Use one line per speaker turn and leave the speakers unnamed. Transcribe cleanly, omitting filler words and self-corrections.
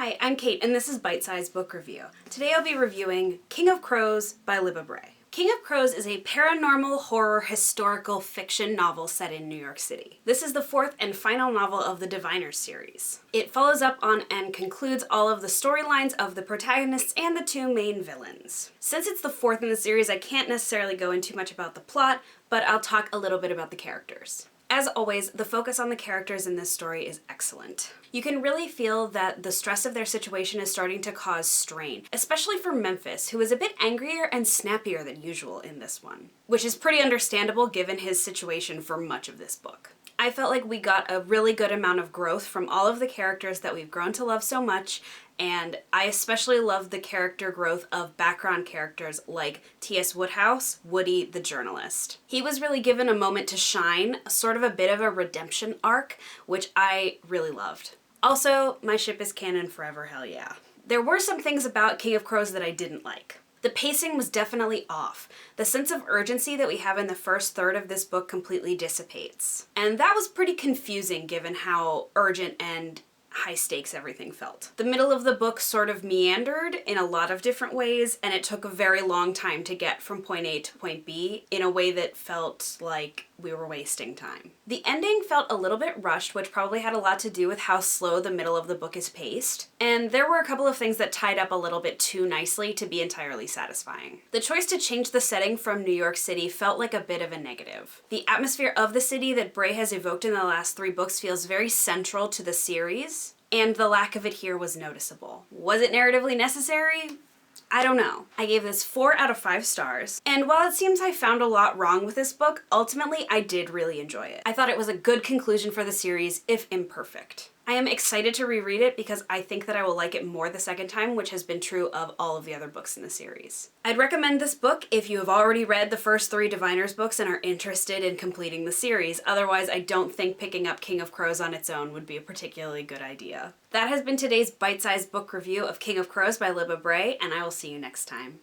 Hi, I'm Kate, and this is Bite Size Book Review. Today I'll be reviewing King of Crows by Libba Bray. King of Crows is a paranormal horror historical fiction novel set in New York City. This is the fourth and final novel of the Diviners series. It follows up on and concludes all of the storylines of the protagonists and the two main villains. Since it's the fourth in the series, I can't necessarily go into much about the plot, but I'll talk a little bit about the characters. As always, the focus on the characters in this story is excellent. You can really feel that the stress of their situation is starting to cause strain, especially for Memphis, who is a bit angrier and snappier than usual in this one, which is pretty understandable given his situation for much of this book. I felt like we got a really good amount of growth from all of the characters that we've grown to love so much, and I especially love the character growth of background characters like T.S. Woodhouse, Woody the journalist. He was really given a moment to shine, sort of a bit of a redemption arc, which I really loved. Also, my ship is canon forever, hell yeah. There were some things about King of Crows that I didn't like. The pacing was definitely off. The sense of urgency that we have in the first third of this book completely dissipates. And that was pretty confusing given how urgent and high stakes everything felt. The middle of the book sort of meandered in a lot of different ways, and it took a very long time to get from point A to point B in a way that felt like we were wasting time. The ending felt a little bit rushed, which probably had a lot to do with how slow the middle of the book is paced, and there were a couple of things that tied up a little bit too nicely to be entirely satisfying. The choice to change the setting from New York City felt like a bit of a negative. The atmosphere of the city that Bray has evoked in the last 3 books feels very central to the series, and the lack of it here was noticeable. Was it narratively necessary? I don't know. I gave this 4 out of 5 stars, and while it seems I found a lot wrong with this book, ultimately I did really enjoy it. I thought it was a good conclusion for the series, if imperfect. I am excited to reread it because I think that I will like it more the second time, which has been true of all of the other books in the series. I'd recommend this book if you have already read the first 3 Diviners books and are interested in completing the series. Otherwise, I don't think picking up King of Crows on its own would be a particularly good idea. That has been today's bite-sized book review of King of Crows by Libba Bray, and I will see you next time.